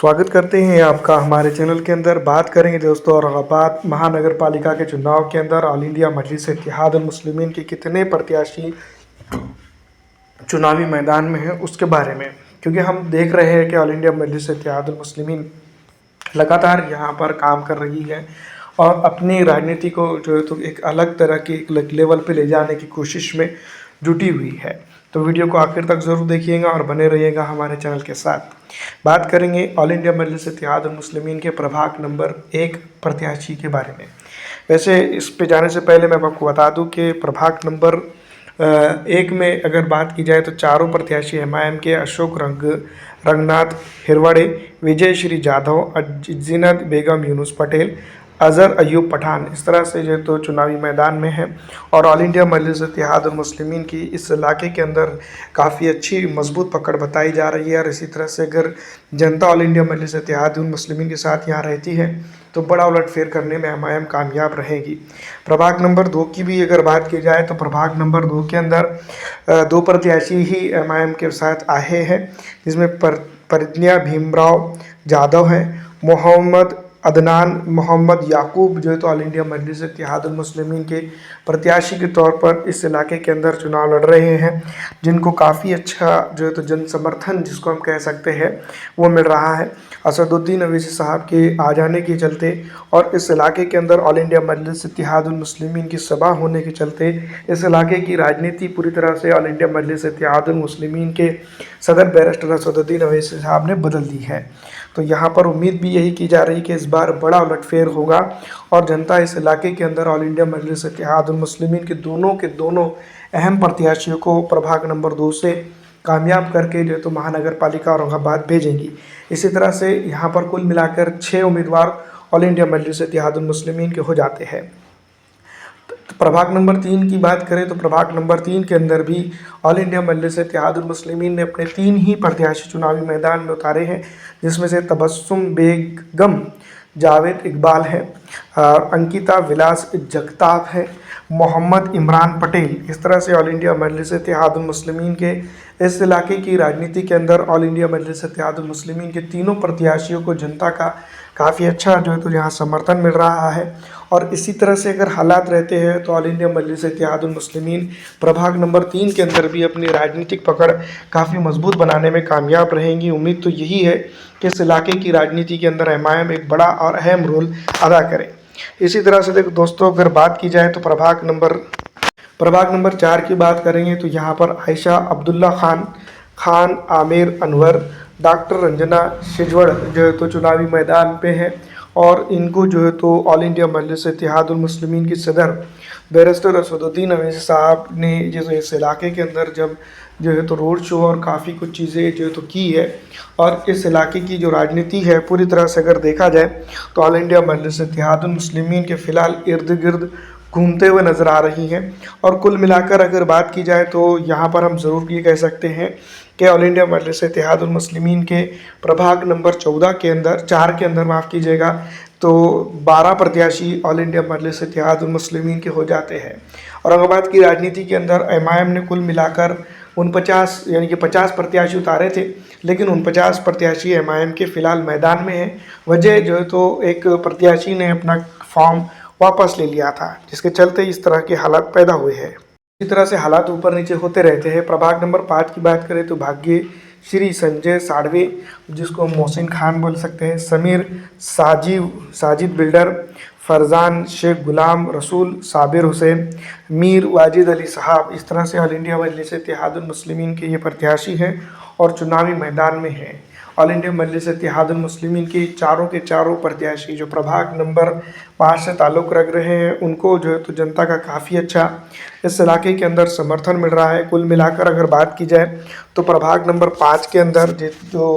स्वागत करते हैं आपका हमारे चैनल के अंदर। बात करेंगे दोस्तों औरंगाबाद महानगर पालिका के चुनाव के अंदर ऑल इंडिया मजलिस इत्तेहादुल मुस्लिमीन के कितने प्रत्याशी चुनावी मैदान में हैं उसके बारे में, क्योंकि हम देख रहे हैं कि ऑल इंडिया मजलिस इत्तेहादुल मुस्लिमीन लगातार यहाँ पर काम कर रही है और अपनी राजनीति को जो है तो एक अलग तरह के एक लेवल पे ले जाने की कोशिश में जुटी हुई है। तो वीडियो को आखिर तक ज़रूर देखिएगा और बने रहिएगा हमारे चैनल के साथ। बात करेंगे ऑल इंडिया मजलिस इत्तेहादुल मुस्लिमीन के प्रभाग नंबर 1 प्रत्याशी के बारे में। वैसे इस पे जाने से पहले मैं आपको बता दूं कि प्रभाग नंबर 1 में अगर बात की जाए तो चारों प्रत्याशी एमआईएम के अशोक रंगनाथ हिरवाड़े, विजय श्री जाधव, जीनत बेगम यूनुस पटेल, अज़हर अयूब पठान इस तरह से जो तो चुनावी मैदान में है। और ऑल इंडिया मजलिस इत्तेहादुल मुस्लिमीन की इस इलाके के अंदर काफ़ी अच्छी मजबूत पकड़ बताई जा रही है। और इसी तरह से अगर जनता ऑल इंडिया मजलिस इत्तेहादुल मुस्लिमीन के साथ यहाँ रहती है तो बड़ा उलटफेर करने में एमआईएम कामयाब रहेगी। प्रभाग नंबर 2 की भी अगर बात की जाए तो प्रभाग नंबर 2 के अंदर 2 प्रत्याशी ही एमआईएम के साथ आए हैं, जिसमें परिज्ञा भीमराव जाधव हैं, मोहम्मद अदनान मोहम्मद याकूब जो है तो ऑल इंडिया मजलिस इत्तेहादुल मुस्लिमीन के प्रत्याशी के तौर पर इस इलाके के अंदर चुनाव लड़ रहे हैं, जिनको काफ़ी अच्छा जो है तो जन समर्थन जिसको हम कह सकते हैं वो मिल रहा है असदुद्दीन अवैसी साहब के आ जाने के चलते। और इस इलाके के अंदर ऑल इंडिया मजलिस इत्तेहादुल मुस्लिमीन की सभा होने के चलते इस इलाके की राजनीति पूरी तरह से ऑल इंडिया मजलिस इत्तेहादुल मुस्लिमीन के सदर बैरिस्टर असदुद्दीन अवैसी साहब ने बदल दी है। तो यहाँ पर उम्मीद भी यही की जा रही है कि इस बार बड़ा उलटफेर होगा और जनता इस इलाके के अंदर ऑल इंडिया मजलिस इत्तेहादुल मुस्लिमीन के दोनों अहम प्रत्याशियों को प्रभाग नंबर 2 से कामयाब करके जो तो महानगर पालिका औरंगाबाद भेजेंगी। इसी तरह से यहाँ पर कुल मिलाकर 6 उम्मीदवार ऑल इंडिया मजलिस इत्तेहादुल मुस्लिमीन के हो जाते हैं। प्रभाग नंबर 3 की बात करें तो प्रभाग नंबर 3 के अंदर भी ऑल इंडिया मजलिस इत्तेहादुल मुस्लिमीन ने अपने 3 ही प्रत्याशी चुनावी मैदान में उतारे हैं, जिसमें से तबस्सुम बेगम जावेद इकबाल है, अंकिता विलास जगताप है, मोहम्मद इमरान पटेल। इस तरह से ऑल इंडिया मजलिस इत्तेहादुल मुस्लिमीन के इस इलाके की राजनीति के अंदर ऑल इंडिया मजलिस इत्तेहादुल मुस्लिमीन के तीनों प्रत्याशियों को जनता का काफ़ी अच्छा जो है तो यहाँ समर्थन मिल रहा है। और इसी तरह से अगर हालात रहते हैं तो ऑल इंडिया मजलिस इत्तेहादुल मुस्लिमीन प्रभाग नंबर 3 के अंदर भी अपनी राजनीतिक पकड़ काफ़ी मजबूत बनाने में कामयाब रहेंगी। उम्मीद तो यही है कि इस इलाके की राजनीति के अंदर एमआईएम एक बड़ा और अहम रोल अदा करे। इसी तरह से देखो दोस्तों, अगर बात की जाए तो प्रभाग नंबर 4 की बात करेंगे तो यहाँ पर आयशा अब्दुल्ला खान आमिर अनवर, डॉक्टर रंजना शिजवड़ जो है तो चुनावी मैदान पे है। और इनको जो है तो ऑल इंडिया मजलिस इत्तेहादुल मुस्लिमीन की सदर बैरिस्टर असदुद्दीन अवैसी साहब ने जो इस इलाके के अंदर जब जो है तो रोड शो और काफ़ी कुछ चीज़ें जो है तो की है। और इस इलाके की जो राजनीति है पूरी तरह से अगर देखा जाए तो ऑल इंडिया मजलिस इत्तेहादुल मुस्लिमीन के फ़िलहाल इर्द गिर्द घूमते हुए नज़र आ रही हैं। और कुल मिलाकर अगर बात की जाए तो यहाँ पर हम ज़रूर ये कह सकते हैं कि ऑल इंडिया मजलिस इत्तेहादुल मुस्लिमीन के प्रभाग नंबर 4 के अंदर माफ़ कीजिएगा तो 12 प्रत्याशी ऑल इंडिया मजलिस इत्तेहादुल मुस्लिमीन के हो जाते हैं। औरंगाबाद की राजनीति के अंदर एमआईएम ने कुल मिलाकर 49 यानी कि 50 प्रत्याशी उतारे थे, लेकिन उन 50 प्रत्याशी एमआईएम के फ़िलहाल मैदान में हैं। वजह जो है तो एक प्रत्याशी ने अपना फॉर्म वापस ले लिया था, जिसके चलते इस तरह के हालात पैदा हुए हैं। इसी तरह से हालात ऊपर नीचे होते रहते हैं। प्रभाग नंबर 5 की बात करें तो भाग्य श्री संजय साड़वे, जिसको हम मोहसिन खान बोल सकते हैं, समीर साजिद बिल्डर, फरजान शेख गुलाम रसूल, साबिर हुसैन, मीर वाजिद अली साहब। इस तरह से ऑल इंडिया मजलिस इत्तेहादुल मुस्लिमीन के ये प्रत्याशी हैं और चुनावी मैदान में हैं। ऑल इंडिया मजलिस इत्तेहादुल मुस्लिमीन के चारों प्रत्याशी जो प्रभाग नंबर 5 से ताल्लुक़ रख रहे हैं उनको जो है तो जनता का काफ़ी अच्छा इस इलाके के अंदर समर्थन मिल रहा है। कुल मिलाकर अगर बात की जाए तो प्रभाग नंबर 5 के अंदर जो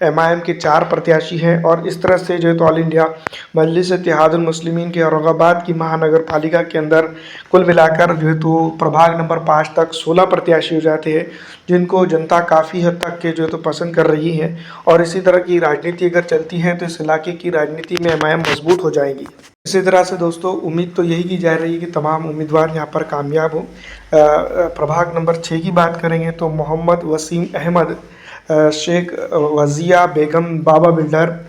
एमआईएम के 4 प्रत्याशी हैं और इस तरह से जो है तो ऑल इंडिया मजलिस इत्तेहादुल मुस्लिमीन के औरंगाबाद की महानगर पालिका के अंदर कुल मिलाकर जो है तो प्रभाग नंबर 5 तक 16 प्रत्याशी हो जाते हैं, जिनको जनता काफ़ी हद तक के जो है तो पसंद कर रही है। और इसी तरह की राजनीति अगर चलती है तो इस इलाके की राजनीति में एमआईएम मजबूत हो जाएगी। इसी तरह से दोस्तों उम्मीद तो यही की जा रही है कि तमाम उम्मीदवार यहाँ पर कामयाब हो। प्रभाग नंबर 6 की बात करेंगे तो मोहम्मद वसीम अहमद शेख वजिया बेगम बाबा बिल्डर,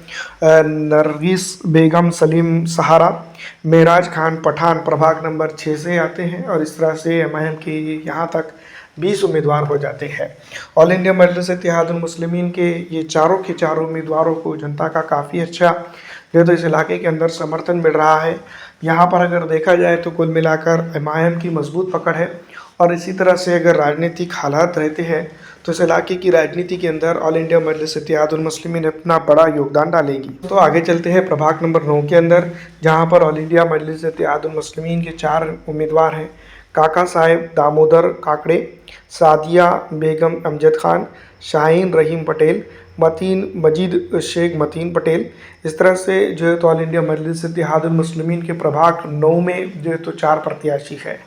नरगिस बेगम सलीम सहारा, मेराज खान पठान प्रभाग नंबर 6 से आते हैं। और इस तरह से एमआईएम के यहाँ तक 20 उम्मीदवार हो जाते हैं। ऑल इंडिया मजलिस इत्तेहादुल मुस्लिमीन के ये चारों के चारों उम्मीदवारों को जनता का काफ़ी अच्छा जो तो इस इलाके के अंदर समर्थन मिल रहा है। यहाँ पर अगर देखा जाए तो कुल मिलाकर एमआईएम की मजबूत पकड़ है। और इसी तरह से अगर राजनीतिक हालात रहते हैं तो इस इलाके की राजनीति के अंदर ऑल इंडिया मजलिस इत्तेहादुल मुस्लिमीन अपना बड़ा योगदान डालेंगी। तो आगे चलते हैं प्रभाग नंबर 9 के अंदर, जहाँ पर ऑल इंडिया मजलिस इत्तेहादुल मुस्लिमीन के 4 उम्मीदवार हैं। काका साहेब दामोदर काकड़े, सादिया बेगम अमजद खान, शाहीन रहीम पटेल, मतीन मजीद शेख मतीन पटेल। इस तरह से जो है तो ऑल इंडिया मजलिस इत्तेहादुल मुस्लिमीन के प्रभाग 9 में जो है तो 4 प्रत्याशी है।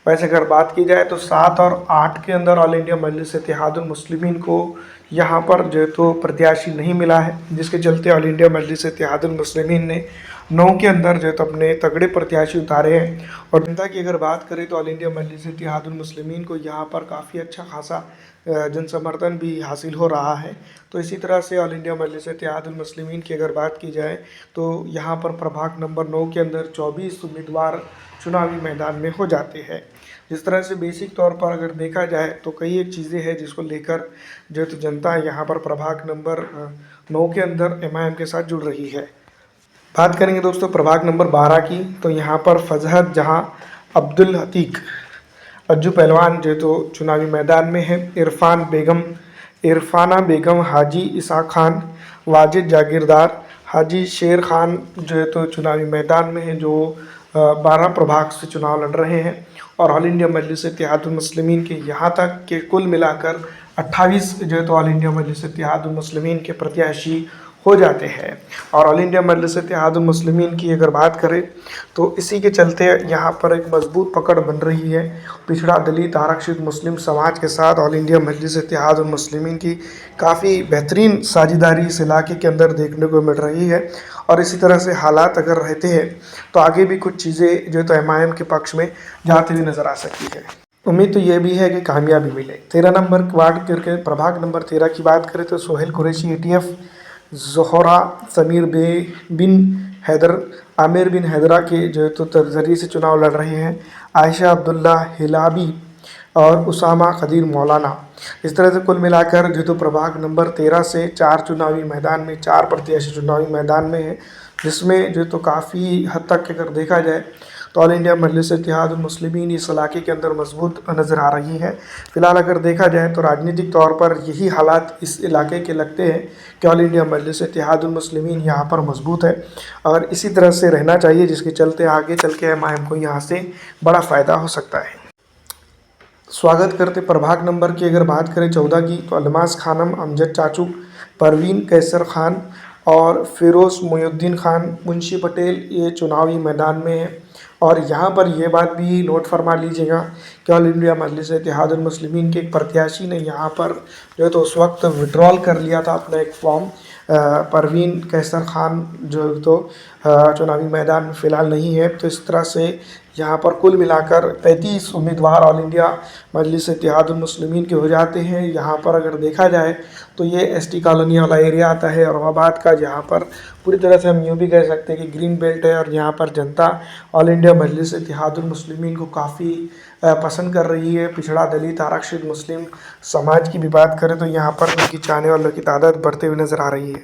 वैसे अगर बात की जाए तो 7 और 8 के अंदर ऑल इंडिया मजलिस इत्तेहादुल मुस्लिमीन को यहाँ पर जो है तो प्रत्याशी नहीं मिला है, जिसके चलते ऑल इंडिया मजलिस इत्तेहादुल मुस्लिमीन ने 9 के अंदर जो है तो अपने तगड़े प्रत्याशी उतारे हैं। और जनता की अगर बात करें तो ऑल इंडिया मजलिस इत्तेहादुल मुस्लिमीन को यहाँ पर काफ़ी अच्छा खासा जन समर्थन भी हासिल हो रहा है। तो इसी तरह से ऑल इंडिया मजलिस इत्तेहादुल मुस्लिमीन की अगर बात की जाए तो यहाँ पर प्रभाग नंबर 9 के अंदर 24 उम्मीदवार चुनावी मैदान में हो जाते हैं। जिस तरह से बेसिक तौर पर अगर देखा जाए तो कई एक चीज़ें हैं जिसको लेकर जो तो जनता यहाँ पर प्रभाग नंबर 9 के अंदर एमआईएम के साथ जुड़ रही है। बात करेंगे दोस्तों प्रभाग नंबर 12 की, तो यहाँ पर फजहत जहाँ अब्दुल हतीक अज्जू पहलवान जो तो चुनावी मैदान में है। इरफाना बेगम, हाजी इसा खान, वाजिद जागीरदार, हाजी शेर खान जो है तो चुनावी मैदान में है, जो 12 प्रभाग से चुनाव लड़ रहे हैं। और ऑल इंडिया मजलिस इत्तेहादुल मुस्लिमीन के यहाँ तक के कुल मिलाकर 28 जो है तो ऑल इंडिया मजलिस इत्तेहादुल मुस्लिमीन के प्रत्याशी हो जाते हैं। और ऑल इंडिया मजलिस इत्तेहादुल मुस्लिमीन की अगर बात करें तो इसी के चलते यहाँ पर एक मजबूत पकड़ बन रही है। पिछड़ा दलित आरक्षित मुस्लिम समाज के साथ ऑल इंडिया मजलिस इत्तेहादुल मुस्लिमीन की काफ़ी बेहतरीन साझेदारी इस इलाके के अंदर देखने को मिल रही है। और इसी तरह से हालात अगर रहते हैं तो आगे भी कुछ चीज़ें जो तो एमआईएम के पक्ष में जाती हुई नज़र आ सकती है। उम्मीद तो ये भी है कि कामयाबी मिले। 13 नंबर वार्ड करके प्रभाग नंबर 13 की बात करें तो सोहेल कुरैशी ATF, ज़ोहरा समीर बिन हैदर, आमिर बिन हैदरा के जो है तो जरिए से चुनाव लड़ रहे हैं। आयशा अब्दुल्ला हिलाबी और उसामा खदीर मौलाना। इस तरह से कुल मिलाकर जो तो प्रभाग नंबर 13 से 4 चुनावी मैदान में 4 प्रत्याशी चुनावी मैदान में है, जिसमें जो तो काफ़ी हद तक अगर देखा जाए तो ऑल इंडिया मजलिस इत्तेहादुल मुस्लिमीन इस इलाके के अंदर मजबूत नज़र आ रही है। फिलहाल अगर देखा जाए तो राजनीतिक तौर पर यही हालात इस इलाके के लगते हैं कि ऑल इंडिया मजलिस इत्तेहादुल मुस्लिमीन यहाँ पर मजबूत है और इसी तरह से रहना चाहिए, जिसके चलते आगे चल के एमआईएम को यहाँ से बड़ा फ़ायदा हो सकता है। स्वागत करते प्रभाग नंबर की अगर बात करें 14 की तो अलमास खानम, अमजद चाचू, परवीन कैसर खान और फिरोज़ मोयुद्दीन खान, मुंशी पटेल ये चुनावी मैदान में है। और यहाँ पर यह बात भी नोट फरमा लीजिएगा कि ऑल इंडिया मजलिस इत्तेहादुल मुस्लिमीन के एक प्रत्याशी ने यहाँ पर जो है तो उस वक्त विड्रॉल कर लिया था अपना एक फॉर्म। परवीन कैसर खान जो तो चुनावी मैदान में फ़िलहाल नहीं है। तो इस तरह से यहाँ पर कुल मिलाकर 35 उम्मीदवार ऑल इंडिया मजलिस इत्तेहादुल मुस्लिमीन के हो जाते हैं। यहाँ पर अगर देखा जाए तो ये एसटी कॉलोनी वाला एरिया आता है औरंगाबाद का, जहाँ पर पूरी तरह से हम यूँ भी कह सकते हैं कि ग्रीन बेल्ट है। और यहाँ पर जनता ऑल इंडिया मजलिस इत्तेहादुल मुस्लिमीन को काफ़ी पसंद कर रही है। पिछड़ा दलित आरक्षित मुस्लिम समाज की भी बात करें तो यहाँ पर उनकी चाहने वालों की तादाद बढ़ते हुए नज़र आ रही है।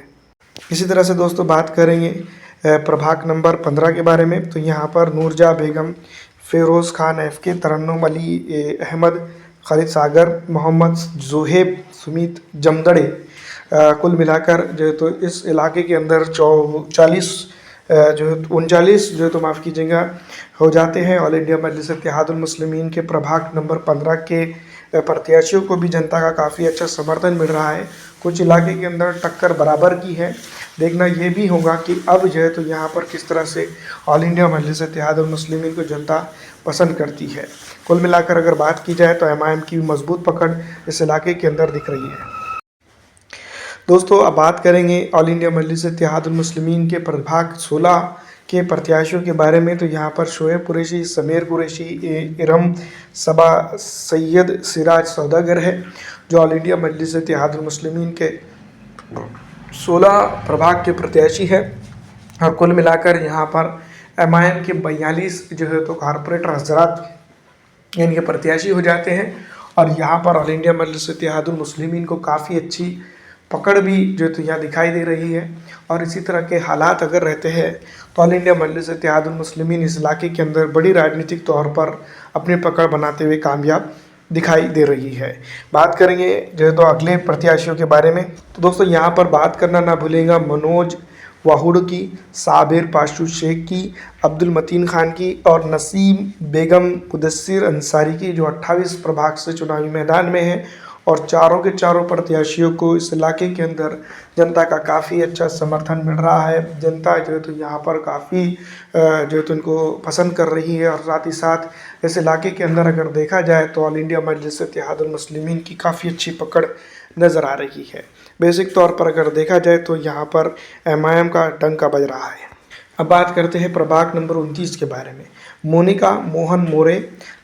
इसी तरह से दोस्तों बात करेंगे प्रभाग नंबर 15 के बारे में, तो यहाँ पर नूरजहाँ बेगम, फ़िरोज़ खान FK, तरन्नुम अली अहमद, खालिद सागर, मोहम्मद ज़ुहैब, सुमीत जमदड़े कुल मिलाकर जो है तो इस इलाके के अंदर 39 जो है तो माफ़ कीजिएगा हो जाते हैं। ऑल इंडिया मजलिस इत्तेहादुल मुस्लिमीन के प्रभाग नंबर 15 के प्रत्याशियों को भी जनता का काफ़ी अच्छा समर्थन मिल रहा है। कुछ इलाके के अंदर टक्कर बराबर की है। देखना ये भी होगा कि अब जो है तो यहाँ पर किस तरह से ऑल इंडिया मजलिस इत्तेहादुल मुस्लिमीन को जनता पसंद करती है। कुल मिलाकर अगर बात की जाए तो एमआईएम की मजबूत पकड़ इस इलाके के अंदर दिख रही है। दोस्तों अब बात करेंगे ऑल इंडिया मजलिस इत्तेहादुल मुस्लिमीन के प्रभाग 16 के प्रत्याशियों के बारे में, तो यहाँ पर शोएब कुरैशी, समीर कुरैशी, इरम सबा, सैयद सिराज सौदागर है। जो ऑल इंडिया मजलिस इत्तेहादुल मुस्लिमीन के 16 प्रभाग के प्रत्याशी है। और कुल मिलाकर यहाँ पर एमआईएम के 42 जो है तो कारपोरेटर हजरात इनके प्रत्याशी हो जाते हैं। और यहाँ पर ऑल इंडिया मजलिस इत्तेहादुल मुस्लिमीन को काफ़ी अच्छी पकड़ भी जो तो यहाँ दिखाई दे रही है। और इसी तरह के हालात अगर रहते हैं तो ऑल इंडिया मजलिस इत्तेहादुल मुस्लिमीन इस इलाके के अंदर बड़ी राजनीतिक तौर पर अपनी पकड़ बनाते हुए कामयाब दिखाई दे रही है। बात करेंगे जो है तो अगले प्रत्याशियों के बारे में, तो दोस्तों यहाँ पर बात करना ना भूलेगा मनोज वाहुड़ की, साबिर पाशु शेख की, अब्दुल मतीन खान की और नसीम बेगम मुदस्सिर अंसारी की, जो 28 प्रभाग से चुनावी मैदान में है। और चारों के चारों प्रत्याशियों को इस इलाके के अंदर जनता का काफ़ी अच्छा समर्थन मिल रहा है। जनता जो है तो यहाँ पर काफ़ी जो है तो इनको पसंद कर रही है। और साथ ही साथ इस इलाके के अंदर अगर देखा जाए तो ऑल इंडिया मजलिस इत्तेहादुल मुस्लिमीन की काफ़ी अच्छी पकड़ नज़र आ रही है। बेसिक तौर पर अगर देखा जाए तो यहाँ पर एमआईएम का डंका बज रहा है। अब बात करते हैं प्रभाग नंबर 29 के बारे में। मोनिका मोहन मोरे,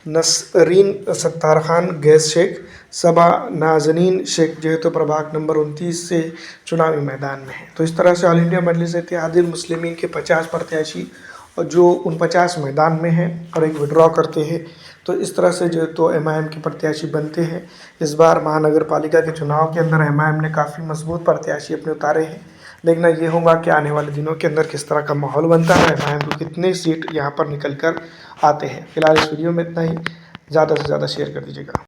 नसरीन सत्तार खान गैस शेख, सबा नाजनीन शेख जो है तो प्रभाग नंबर 29 से चुनावी मैदान में है। तो इस तरह से ऑल इंडिया मजलिस इत्तेहादुल मुस्लिमीन के 50 प्रत्याशी और जो 49 मैदान में हैं और एक विड्रॉ करते हैं, तो इस तरह से जो तो एमआईएम के प्रत्याशी बनते हैं। इस बार महानगर पालिका के चुनाव के अंदर एमआईएम ने काफ़ी मजबूत प्रत्याशी अपने उतारे हैं। देखना ये होगा कि आने वाले दिनों के अंदर किस तरह का माहौल बनता है, एमआईएम को कितने सीट यहाँ पर निकल कर आते हैं। फिलहाल इस वीडियो में इतना ही, ज़्यादा से ज़्यादा शेयर कर दीजिएगा।